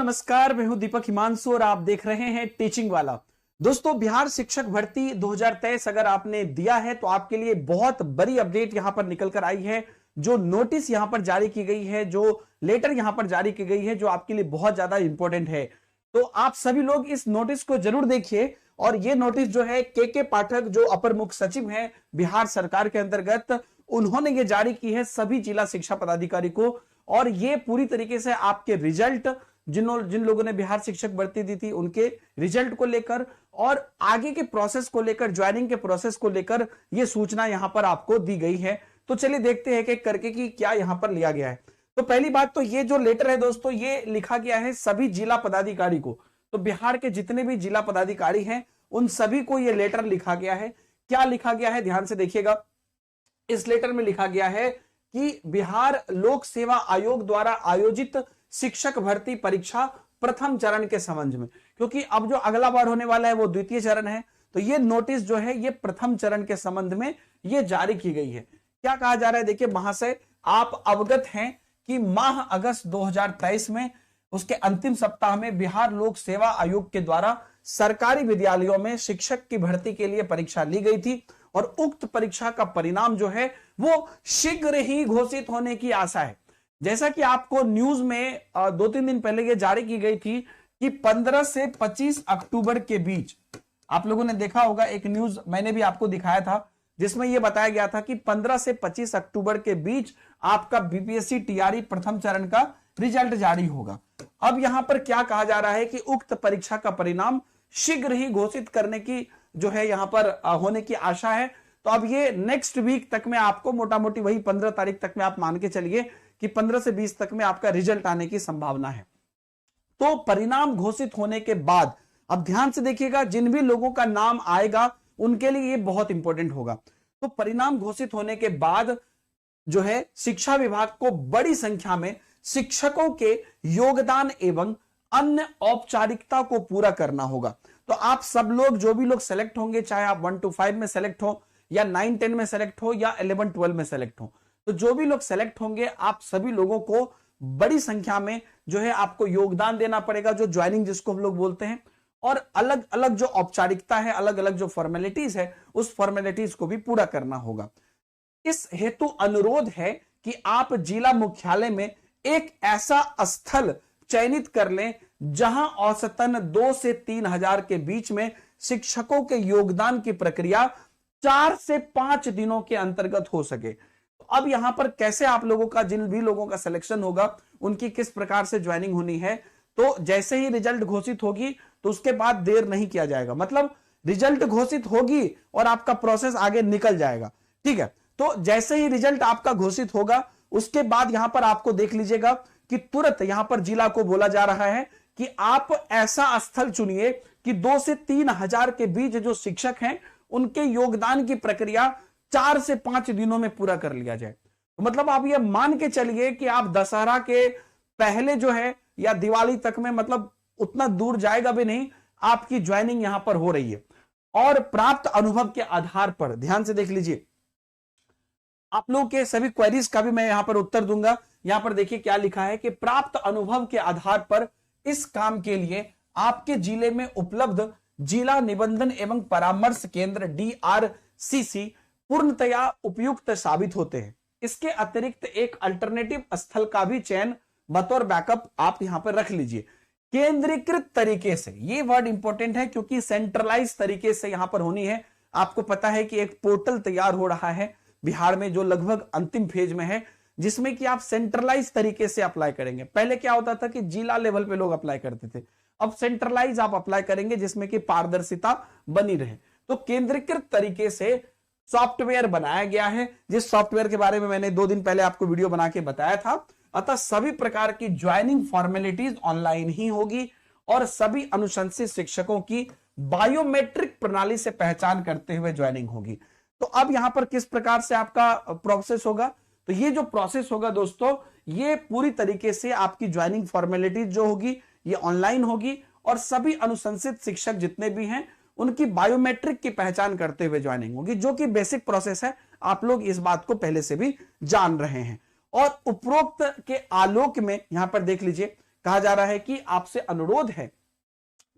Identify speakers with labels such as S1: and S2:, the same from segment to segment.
S1: नमस्कार, मैं हूं दीपक हिमांशु और आप देख रहे हैं टीचिंग वाला। दोस्तों, बिहार शिक्षक भर्ती 2023 अगर आपने दिया है तो आपके लिए बहुत बड़ी अपडेट यहां पर निकल कर आई है। जो नोटिस यहां पर जारी की गई है, जो लेटर यहां पर जारी की गई है, जो आपके लिए बहुत ज्यादा इंपॉर्टेंट है, तो आप सभी लोग इस नोटिस को जरूर देखिए। और ये नोटिस जो है के पाठक, जो अपर मुख्य सचिव हैं बिहार सरकार के अंतर्गत, उन्होंने ये जारी की है सभी जिला शिक्षा पदाधिकारी को। और ये पूरी तरीके से आपके रिजल्ट, जिन लोगों ने बिहार शिक्षक भर्ती दी थी उनके रिजल्ट को लेकर और आगे के प्रोसेस को लेकर, ज्वाइनिंग के प्रोसेस को लेकर ये सूचना यहां पर आपको दी गई है। तो चलिए देखते हैं कि करके कि क्या यहां पर लिया गया है। तो पहली बात तो ये जो लेटर है दोस्तों, ये लिखा गया है सभी जिला पदाधिकारी को। तो बिहार के जितने भी जिला पदाधिकारी हैं उन सभी को यह लेटर लिखा गया है। क्या लिखा गया है, ध्यान से देखिएगा। इस लेटर में लिखा गया है कि बिहार लोक सेवा आयोग द्वारा आयोजित शिक्षक भर्ती परीक्षा प्रथम चरण के संबंध में, क्योंकि अब जो अगला बार होने वाला है वो द्वितीय चरण है, तो ये नोटिस जो है ये प्रथम चरण के संबंध में ये जारी की गई है। क्या कहा जा रहा है, देखिए महाशय, आप अवगत हैं कि माह अगस्त 2023 में उसके अंतिम सप्ताह में बिहार लोक सेवा आयोग के द्वारा सरकारी विद्यालयों में शिक्षक की भर्ती के लिए परीक्षा ली गई थी और उक्त परीक्षा का परिणाम जो है वो शीघ्र ही घोषित होने की आशा है। जैसा कि आपको न्यूज में 2-3 दिन पहले ये जारी की गई थी कि 15 से 25 अक्टूबर के बीच, आप लोगों ने देखा होगा, एक न्यूज मैंने भी आपको दिखाया था जिसमें यह बताया गया था कि 15 से 25 अक्टूबर के बीच आपका बीपीएससी टीआरई प्रथम चरण का रिजल्ट जारी होगा। अब यहां पर क्या कहा जा रहा है कि उक्त परीक्षा का परिणाम शीघ्र ही घोषित करने की जो है यहां पर होने की आशा है। तो अब ये नेक्स्ट वीक तक में आपको, मोटा मोटी वही 15 तारीख तक में आप मान के चलिए कि 15 से 20 तक में आपका रिजल्ट आने की संभावना है। तो परिणाम घोषित होने के बाद अब ध्यान से देखिएगा, जिन भी लोगों का नाम आएगा उनके लिए ये बहुत इंपॉर्टेंट होगा। तो परिणाम घोषित होने के बाद जो है शिक्षा विभाग को बड़ी संख्या में शिक्षकों के योगदान एवं अन्य औपचारिकता को पूरा करना होगा। तो आप सब लोग, जो भी लोग सेलेक्ट होंगे, चाहे आप 1 to 5 में सेलेक्ट हो या 9-10 में सेलेक्ट हो या 11-12 में सेलेक्ट हो, तो जो भी लोग सेलेक्ट होंगे आप सभी लोगों को बड़ी संख्या में जो है आपको योगदान देना पड़ेगा, जो ज्वाइनिंग जिसको हम लोग बोलते हैं। और अलग अलग जो औपचारिकता है, अलग अलग जो फॉर्मेलिटीज है, उस फॉर्मेलिटीज को भी पूरा करना होगा। इस हेतु अनुरोध है कि आप जिला मुख्यालय में एक ऐसा स्थल चयनित कर लें जहां औसतन 2 से 3 हजार के बीच में शिक्षकों के योगदान की प्रक्रिया 4 से 5 दिनों के अंतर्गत हो सके। तो अब यहां पर कैसे आप लोगों का, जिन भी लोगों का सिलेक्शन होगा उनकी किस प्रकार से ज्वाइनिंग होनी है, तो जैसे ही रिजल्ट घोषित होगी तो उसके बाद देर नहीं किया जाएगा। मतलब रिजल्ट घोषित होगी और आपका प्रोसेस आगे निकल जाएगा, ठीक है। तो जैसे ही रिजल्ट आपका घोषित होगा उसके बाद यहां पर आपको देख लीजिएगा कि तुरंत यहां पर जिला को बोला जा रहा है कि आप ऐसा स्थल चुनिए कि 2 से 3 हजार के बीच जो शिक्षक हैं उनके योगदान की प्रक्रिया 4 से 5 दिनों में पूरा कर लिया जाए। तो मतलब आप ये मान के चलिए कि आप दशहरा के पहले जो है या दिवाली तक में, मतलब उतना दूर जाएगा भी नहीं, आपकी ज्वाइनिंग यहां पर हो रही है। और प्राप्त अनुभव के आधार पर, ध्यान से देख लीजिए, आप लोगों के सभी क्वेरीज का भी मैं यहां पर उत्तर दूंगा। यहां पर देखिए क्या लिखा है कि प्राप्त अनुभव के आधार पर इस काम के लिए आपके जिले में उपलब्ध जिला निबंधन एवं परामर्श केंद्र DRCC पूर्णतया उपयुक्त साबित होते हैं। इसके अतिरिक्त एक अल्टरनेटिव स्थल का भी चयन बतौर बैकअप आप यहां पर रख लीजिए। केंद्रीकृत तरीके से, ये वर्ड इंपॉर्टेंट है क्योंकि सेंट्रलाइज तरीके से यहां पर होनी है। आपको पता है कि एक पोर्टल तैयार हो रहा है बिहार में जो लगभग अंतिम फेज में है, जिसमें कि आप सेंट्रलाइज तरीके से अप्लाई करेंगे। पहले क्या होता था कि जिला लेवल पे लोग अप्लाई करते थे, अब सेंट्रलाइज आप अप्लाई करेंगे जिसमें कि पारदर्शिता बनी रहे। तो केंद्रीकृत तरीके से सॉफ्टवेयर बनाया गया है, जिस सॉफ्टवेयर के बारे में मैंने 2 दिन पहले आपको वीडियो बना के बताया था। अतः सभी प्रकार की ज्वाइनिंग फॉर्मेलिटीज ऑनलाइन ही होगी और सभी अनुशंसित शिक्षकों की बायोमेट्रिक प्रणाली से पहचान करते हुए ज्वाइनिंग होगी। तो अब यहां पर किस प्रकार से आपका प्रोसेस होगा, तो ये जो प्रोसेस होगा दोस्तों, ये पूरी तरीके से आपकी ज्वाइनिंग फॉर्मेलिटीज जो होगी ये ऑनलाइन होगी और सभी अनुशंसित शिक्षक जितने भी हैं उनकी बायोमेट्रिक की पहचान करते हुए ज्वाइनिंग होगी, जो कि बेसिक प्रोसेस है। आप लोग इस बात को पहले से भी जान रहे हैं। और उपरोक्त के आलोक में यहां पर देख लीजिए कहा जा रहा है कि आपसे अनुरोध है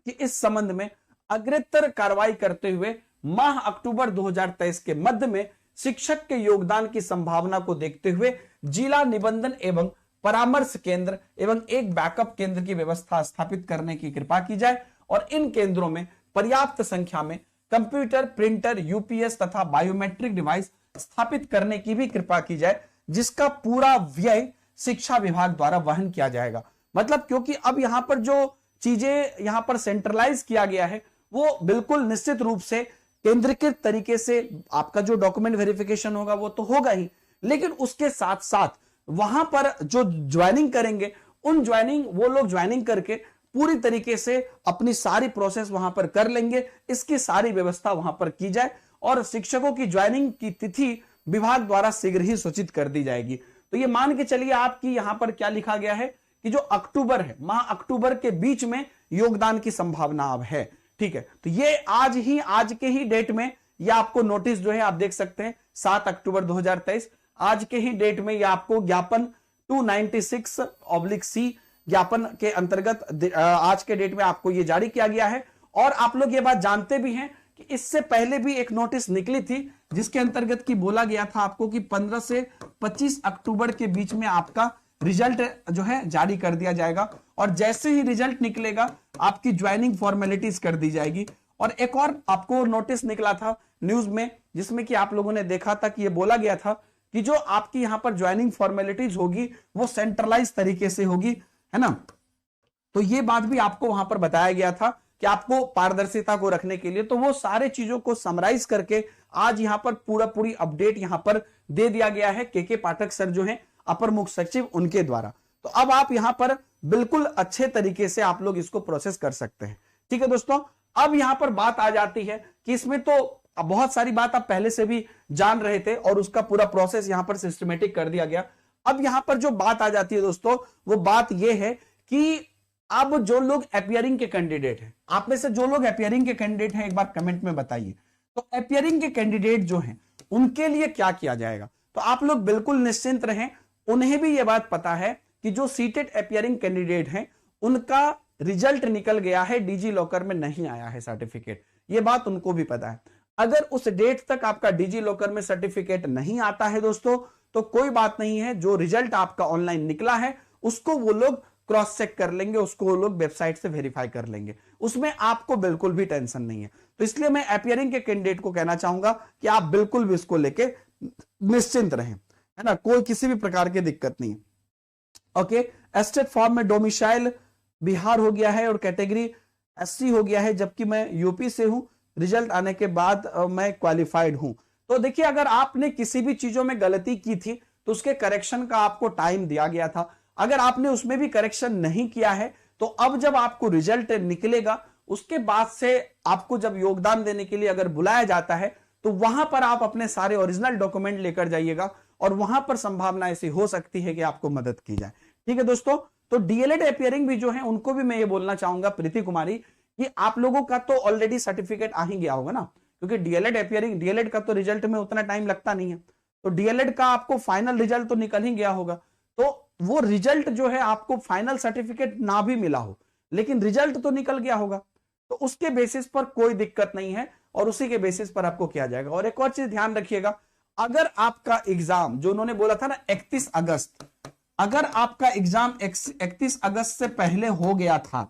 S1: कि इस संबंध में अग्रेतर कार्रवाई करते हुए माह अक्टूबर 2023 के मध्य में शिक्षक के योगदान की संभावना को देखते हुए जिला निबंधन एवं परामर्श केंद्र एवं एक बैकअप केंद्र की व्यवस्था स्थापित करने की कृपा की जाए और इन केंद्रों में पर्याप्त संख्या में कंप्यूटर, प्रिंटर, यूपीएस तथा बायोमेट्रिक डिवाइस स्थापित करने की भी कृपा की जाए, जिसका पूरा व्यय शिक्षा विभाग द्वारा वहन किया जाएगा। मतलब क्योंकि अब यहां पर जो चीजें यहां पर सेंट्रलाइज किया गया है वो बिल्कुल निश्चित रूप से केंद्रीकृत तरीके से आपका जो डॉक्यूमेंट वेरिफिकेशन होगा वो तो होगा ही, लेकिन उसके साथ साथ वहां पर जो ज्वाइनिंग करेंगे उन ज्वाइनिंग वो लोग ज्वाइनिंग करके पूरी तरीके से अपनी सारी प्रोसेस वहां पर कर लेंगे। इसकी सारी व्यवस्था वहां पर की जाए और शिक्षकों की ज्वाइनिंग की तिथि विभाग द्वारा शीघ्र ही सूचित कर दी जाएगी। तो ये मान के चलिए आपकी यहां पर क्या लिखा गया है कि जो अक्टूबर है, माह अक्टूबर के बीच में योगदान की संभावना अब है। ठीक है, तो ये आज के ही डेट में ये आपको नोटिस जो है आप देख सकते हैं 7 अक्टूबर 2023 आज के ही डेट में ये आपको ज्ञापन 296/C ज्ञापन के अंतर्गत आज के डेट में आपको ये जारी किया गया है। और आप लोग ये बात जानते भी हैं कि इससे पहले भी एक नोटिस निकली थी जिसके अंतर्गत की बोला गया था आपको कि 15 से 25 अक्टूबर के बीच में आपका रिजल्ट जो है जारी कर दिया जाएगा और जैसे ही रिजल्ट निकलेगा आपकी ज्वाइनिंग फॉर्मेलिटीज कर दी जाएगी। और एक और आपको नोटिस निकला था न्यूज में जिसमें कि आप लोगों ने देखा था कि ये बोला गया था कि जो आपकी यहां पर ज्वाइनिंग फॉर्मेलिटीज होगी वो सेंट्रलाइज तरीके से होगी, है ना। तो ये बात भी आपको वहां पर बताया गया था कि आपको पारदर्शिता को रखने के लिए, तो वो सारे चीजों को समराइज करके आज यहां पर पूरी अपडेट यहां पर दे दिया गया है के पाठक सर जो है अपर मुख्य सचिव उनके द्वारा। तो अब आप यहां पर बिल्कुल अच्छे तरीके से आप लोग इसको प्रोसेस कर सकते हैं। ठीक है दोस्तों, अब यहां पर बात आ जाती है कि इसमें तो बहुत सारी बात आप पहले से भी जान रहे थे और उसका पूरा प्रोसेस यहां पर सिस्टमेटिक कर दिया गया। अब यहां पर जो बात आ जाती है दोस्तों वो बात यह है कि अब जो लोग अपियरिंग के कैंडिडेट हैं, आप में से जो लोग अपियरिंग के कैंडिडेट हैं एक बार कमेंट में बताइए। तो अपियरिंग के कैंडिडेट जो हैं उनके लिए क्या किया जाएगा, तो आप लोग बिल्कुल निश्चिंत रहें। उन्हें भी यह बात पता है कि जो सीटेड अपियरिंग कैंडिडेट हैं उनका रिजल्ट निकल गया है, डिजी लॉकर में नहीं आया है सर्टिफिकेट, ये बात उनको भी पता है। अगर उस डेट तक आपका डिजी लॉकर में सर्टिफिकेट नहीं आता है दोस्तों तो कोई बात नहीं है, जो रिजल्ट आपका ऑनलाइन निकला है उसको वो लोग क्रॉस चेक कर लेंगे, उसको वो लोग वेबसाइट से वेरीफाई कर लेंगे, उसमें आपको बिल्कुल भी टेंशन नहीं है। तो इसलिए मैं अपियरिंग के कैंडिडेट को कहना चाहूंगा कि आप बिल्कुल भी इसको लेके निश्चिंत रहें, है ना, कोई किसी भी प्रकार की दिक्कत नहीं। ओके, एस्टेट फॉर्म में डोमिसाइल बिहार हो गया है और कैटेगरी एससी हो गया है, जबकि मैं यूपी से हूं, रिजल्ट आने के बाद मैं क्वालिफाइड हूं। तो देखिए अगर आपने किसी भी चीजों में गलती की थी तो उसके करेक्शन का आपको टाइम दिया गया था, अगर आपने उसमें भी करेक्शन नहीं किया है तो अब जब आपको रिजल्ट निकलेगा उसके बाद से आपको जब योगदान देने के लिए अगर बुलाया जाता है तो वहां पर आप अपने सारे ओरिजिनल डॉक्यूमेंट लेकर जाइएगा और वहां पर संभावना ऐसी हो सकती है कि आपको मदद की जाए। ठीक है दोस्तों, तो डीएलएड अपियरिंग भी जो है उनको भी मैं ये बोलना चाहूंगा प्रीति कुमारी कि आप लोगों का तो ऑलरेडी सर्टिफिकेट आ ही गया होगा ना, क्योंकि डीएलएड अपियरिंग डीएलएड का तो रिजल्ट में उतना टाइम लगता नहीं है, तो डीएलएड का आपको फाइनल रिजल्ट तो निकल ही गया होगा। तो वो रिजल्ट जो है आपको फाइनल सर्टिफिकेट ना भी मिला हो लेकिन रिजल्ट तो निकल गया होगा, तो उसके बेसिस पर कोई दिक्कत नहीं है और उसी के बेसिस पर आपको किया जाएगा। और एक और चीज ध्यान रखिएगा, अगर आपका एग्जाम जो उन्होंने बोला था ना 31 अगस्त, अगर आपका एग्जाम 31 अगस्त से पहले हो गया था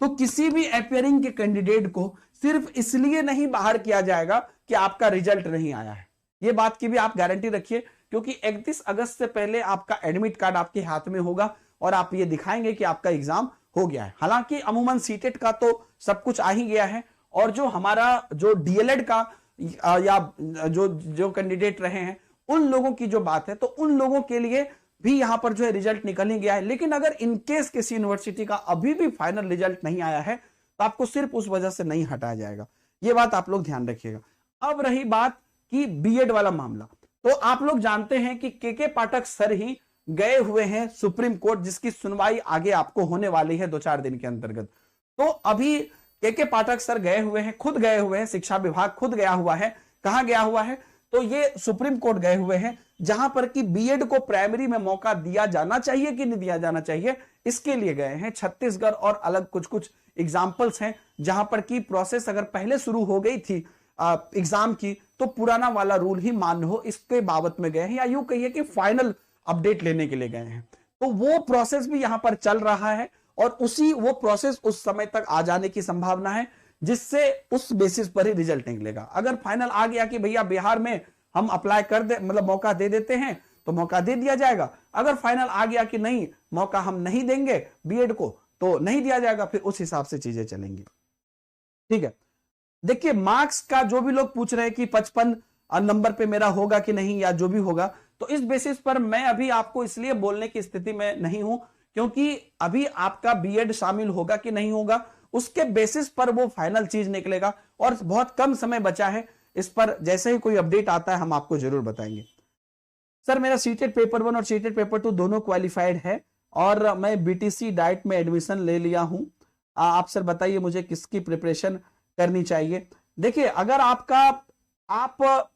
S1: तो किसी भी अपियरिंग के कैंडिडेट को सिर्फ इसलिए नहीं बाहर किया जाएगा कि आपका रिजल्ट नहीं आया है, ये बात की भी आप गारंटी रखिए, क्योंकि 31 अगस्त से पहले आपका एडमिट कार्ड आपके हाथ में होगा और आप ये दिखाएंगे कि आपका एग्जाम हो गया है। हालांकि अमूमन सीटेट का तो सब कुछ आ ही गया है और जो हमारा जो डीएलएड का या जो कैंडिडेट रहे हैं उन लोगों की जो बात है तो उन लोगों के लिए भी यहां पर जो है रिजल्ट निकल ही गया है। लेकिन अगर इनकेस किसी यूनिवर्सिटी का अभी भी फाइनल रिजल्ट नहीं आया है तो आपको सिर्फ उस वजह से नहीं हटाया जाएगा, ये बात आप लोग ध्यान रखिएगा। अब रही बात कि बीएड वाला मामला, तो आप लोग जानते हैं कि के पाठक सर ही गए हुए हैं सुप्रीम कोर्ट, जिसकी सुनवाई आगे आपको होने वाली है 2-4 दिन के अंतर्गत। तो अभी के पाठक सर गए हुए हैं, खुद गए हुए हैं, शिक्षा विभाग खुद गया हुआ है। कहां गया हुआ है, तो ये सुप्रीम कोर्ट गए हुए हैं जहां पर कि बीएड को प्राइमरी में मौका दिया जाना चाहिए कि नहीं दिया जाना चाहिए, इसके लिए गए हैं। छत्तीसगढ़ और अलग कुछ कुछ एग्जाम्पल्स हैं जहां पर कि प्रोसेस अगर पहले शुरू हो गई थी एग्जाम की तो पुराना वाला रूल ही मान्य हो, इसके बाबत में गए हैं, या यूं कहिए कि फाइनल अपडेट लेने के लिए गए हैं। तो वो प्रोसेस भी यहां पर चल रहा है और वो प्रोसेस उस समय तक आ जाने की संभावना है, जिससे उस बेसिस पर ही रिजल्ट निकलेगा। अगर फाइनल आ गया कि भैया बिहार में हम अप्लाई कर दे, मतलब मौका दे देते हैं, तो मौका दे दिया जाएगा। अगर फाइनल आ गया कि नहीं, मौका हम नहीं देंगे बीएड को, तो नहीं दिया जाएगा, फिर उस हिसाब से चीजें चलेंगी। ठीक है, देखिए मार्क्स का जो भी लोग पूछ रहे हैं कि 55 नंबर पे मेरा होगा कि नहीं, या जो भी होगा, तो इस बेसिस पर मैं अभी आपको इसलिए बोलने की स्थिति में नहीं हूं क्योंकि अभी आपका बीएड शामिल होगा कि नहीं होगा, उसके बेसिस पर वो फाइनल चीज निकलेगा और बहुत कम समय बचा है। इस पर जैसे ही कोई अपडेट आता है हम आपको जरूर बताएंगे। सर मेरा सीटेट पेपर 1 और सीटेट पेपर 2 दोनों क्वालिफाइड है और मैं बीटीसी डाइट में एडमिशन ले लिया हूं। आप सर बताइए मुझे किसकी प्रिपरेशन करनी चाहिए। देखिए अगर आप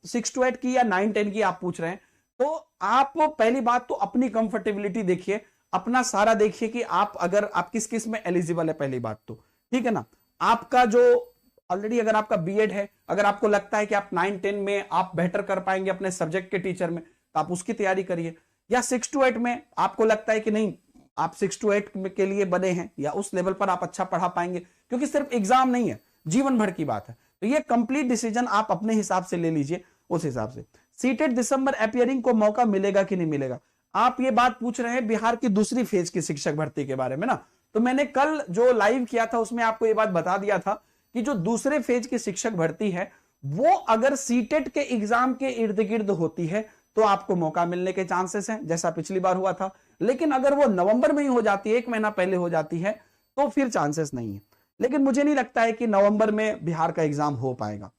S1: 6 to 8 की या 9-10 की आप पूछ रहे हैं, तो आप पहली बात तो अपनी कंफर्टेबिलिटी देखिए, अपना सारा देखिए कि आप किस किस में एलिजिबल है, पहली बात तो ठीक है ना। आपका जो ऑलरेडी अगर आपका बीएड है, अगर आपको लगता है कि आप 9-10 में आप बेहतर कर पाएंगे अपने सब्जेक्ट के टीचर में, तो आप उसकी तैयारी करिए। या 6 to 8 में आपको लगता है कि नहीं, आप 6 to 8 के लिए बने हैं या उस लेवल पर आप अच्छा पढ़ा पाएंगे, क्योंकि सिर्फ एग्जाम नहीं है, जीवन भर की बात है, तो ये कंप्लीट डिसीजन आप अपने हिसाब से ले लीजिए। उस हिसाब से सीटेट दिसंबर अपियरिंग को मौका मिलेगा कि नहीं मिलेगा, आप ये बात पूछ रहे हैं बिहार की दूसरी फेज की शिक्षक भर्ती के बारे में ना। तो मैंने कल जो लाइव किया था उसमें आपको ये बात बता दिया था कि जो दूसरे फेज की शिक्षक भर्ती है वो अगर सीटेट के एग्जाम के इर्द गिर्द होती है तो आपको मौका मिलने के चांसेस हैं, जैसा पिछली बार हुआ था। लेकिन अगर वो नवंबर में ही हो जाती है, 1 महीना पहले हो जाती है, तो फिर चांसेस नहीं है। लेकिन मुझे नहीं लगता है कि नवंबर में बिहार का एग्जाम हो पाएगा।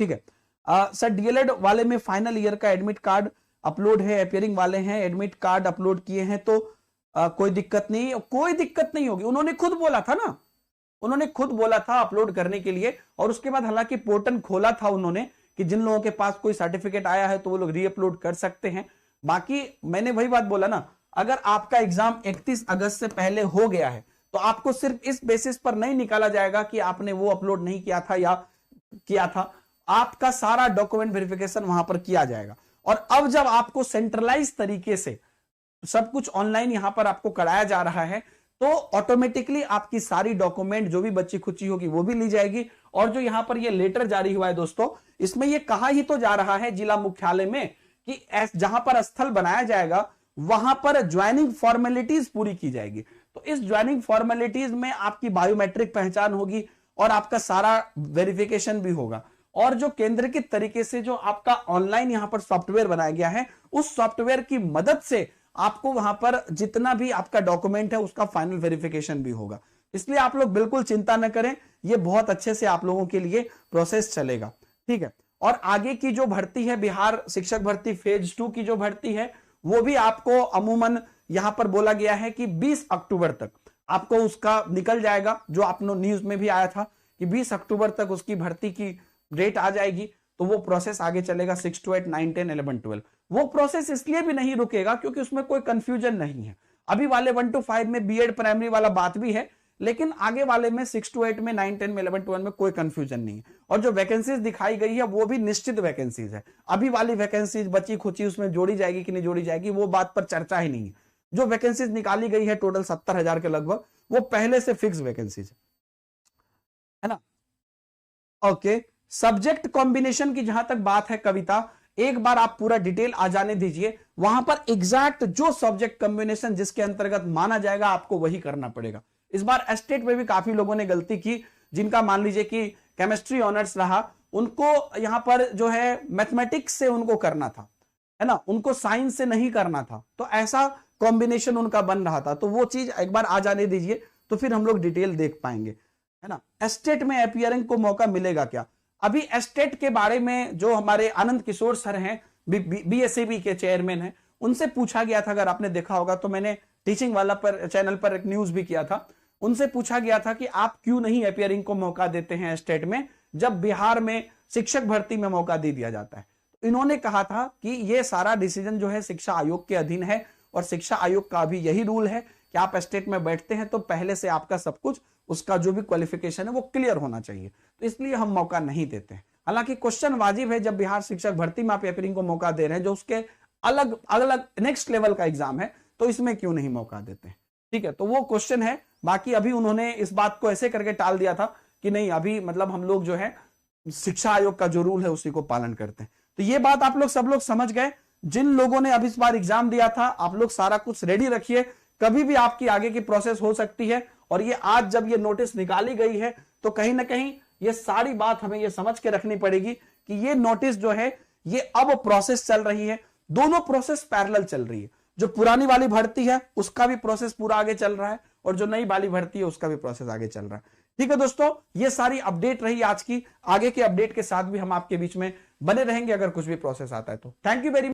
S1: ठीक है सर, डीएलएड वाले में फाइनल ईयर का एडमिट कार्ड अपलोड है, अपियरिंग वाले हैं एडमिट कार्ड अपलोड किए हैं, तो कोई दिक्कत नहीं, कोई दिक्कत नहीं होगी। उन्होंने खुद बोला था ना, उन्होंने खुद बोला था अपलोड करने के लिए, और उसके बाद हालांकि पोर्टल खोला था उन्होंने कि जिन लोगों के पास कोई सर्टिफिकेट आया है तो वो लोग रीअपलोड कर सकते हैं। बाकी मैंने वही बात बोला ना, अगर आपका एग्जाम 31 अगस्त से पहले हो गया है तो आपको सिर्फ इस बेसिस पर नहीं निकाला जाएगा कि आपने वो अपलोड नहीं किया था या किया था, आपका सारा डॉक्यूमेंट वेरिफिकेशन वहां पर किया जाएगा। और अब जब आपको सेंट्रलाइज तरीके से सब कुछ ऑनलाइन यहां पर आपको कराया जा रहा है, तो ऑटोमेटिकली आपकी सारी डॉक्यूमेंट जो भी बच्ची खुची होगी वो भी ली जाएगी। और जो यहां पर ये लेटर जारी हुआ है दोस्तों, इसमें ये कहा ही तो जा रहा है जिला मुख्यालय में कि जहां पर स्थल बनाया जाएगा वहां पर ज्वाइनिंग फॉर्मेलिटीज पूरी की जाएगी। तो इस ज्वाइनिंग फॉर्मेलिटीज में आपकी बायोमेट्रिक पहचान होगी और आपका सारा वेरिफिकेशन भी होगा। और जो केंद्र के तरीके से जो आपका ऑनलाइन यहां पर सॉफ्टवेयर बनाया गया है, उस सॉफ्टवेयर की मदद से आपको वहां पर जितना भी आपका डॉक्यूमेंट है उसका फाइनल वेरिफिकेशन भी होगा। इसलिए आप लोग बिल्कुल चिंता न करें, ये बहुत अच्छे से आप लोगों के लिए प्रोसेस चलेगा। ठीक है, और आगे की जो भर्ती है, बिहार शिक्षक भर्ती फेज 2 की जो भर्ती है, वो भी आपको अमूमन यहां पर बोला गया है कि 20 अक्टूबर तक आपको उसका निकल जाएगा। जो आपने न्यूज में भी आया था कि 20 अक्टूबर तक उसकी भर्ती की डेट आ जाएगी, तो वो प्रोसेस आगे चलेगा 6 to 8, 9, 10, 11, 12। वो प्रोसेस इसलिए भी नहीं रुकेगा क्योंकि उसमें कोई कंफ्यूजन नहीं है। अभी वाले 1 to 5 में बीएड प्राइमरी वाला बात भी है, लेकिन आगे वाले में 6 to 8 में, 9, 10 में, 11, 12 में कोई कंफ्यूजन नहीं है। और जो वैकेंसीज दिखाई गई है वो भी निश्चित वैकेंसीज है। अभी वाली वैकेंसीज बची खुची उसमें जोड़ी जाएगी कि नहीं जोड़ी जाएगी, वो बात पर चर्चा ही नहीं है। जो वैकेंसीज निकाली गई है टोटल 70,000 के लगभग, वो पहले से फिक्स वैकेंसीज है ना। ओके, सब्जेक्ट कॉम्बिनेशन की जहां तक बात है कविता, एक बार आप पूरा डिटेल आ जाने दीजिए, वहां पर एग्जैक्ट जो सब्जेक्ट कॉम्बिनेशन जिसके अंतर्गत माना जाएगा आपको वही करना पड़ेगा। इस बार एस्टेट में भी काफी लोगों ने गलती की, जिनका मान लीजिए कि केमिस्ट्री ऑनर्स रहा, उनको यहां पर जो है मैथमेटिक्स से उनको करना था, है ना, उनको साइंस से नहीं करना था, तो ऐसा कॉम्बिनेशन उनका बन रहा था। तो वो चीज एक बार आ जाने दीजिए, तो फिर हम लोग डिटेल देख पाएंगे, है ना। एस्टेट में अपियरिंग को मौका मिलेगा क्या? अभी एस्टेट के बारे में जो हमारे आनंद किशोर सर हैं, बीएसएबी के चेयरमैन हैं, उनसे पूछा गया था, अगर आपने देखा होगा तो मैंने टीचिंग वाला पर चैनल पर एक न्यूज भी किया था। उनसे पूछा गया था कि आप क्यों नहीं अपियरिंग को मौका देते हैं एस्टेट में, जब बिहार में शिक्षक भर्ती में मौका दे दिया जाता है। इन्होंने कहा था कि ये सारा डिसीजन जो है शिक्षा आयोग के अधीन है और शिक्षा आयोग का भी यही रूल है कि आप स्टेट में बैठते हैं तो पहले से आपका सब कुछ, उसका जो भी क्वालिफिकेशन है वो क्लियर होना चाहिए, तो इसलिए हम मौका नहीं देते हैं। हालांकि क्वेश्चन वाजिब है, जब बिहार शिक्षक भर्ती में आप पेपरिंग को मौका दे रहे हैं जो उसके अलग अलग नेक्स्ट लेवल का एग्जाम है, तो इसमें क्यों नहीं मौका देते हैं? ठीक है, तो वो क्वेश्चन है। बाकी अभी उन्होंने इस बात को ऐसे करके टाल दिया था कि नहीं अभी मतलब हम लोग जो है शिक्षा आयोग का जो रूल है उसी को पालन करते हैं। तो ये बात आप लोग सब लोग समझ गए। जिन लोगों ने अभी इस बार एग्जाम दिया था, आप लोग सारा कुछ रेडी रखिए, कभी भी आपकी आगे की प्रोसेस हो सकती है। और ये आज जब ये नोटिस निकाली गई है तो कहीं ना कहीं ये सारी बात हमें ये समझ के रखनी पड़ेगी कि ये नोटिस जो है ये अब प्रोसेस चल रही है, दोनों प्रोसेस पैरेलल चल रही है। जो पुरानी वाली भर्ती है उसका भी प्रोसेस पूरा आगे चल रहा है और जो नई वाली भर्ती है उसका भी प्रोसेस आगे चल रहा है। ठीक है दोस्तों, ये सारी अपडेट रही आज की। आगे के अपडेट के साथ भी हम आपके बीच में बने रहेंगे अगर कुछ भी प्रोसेस आता है तो। Thank you very much.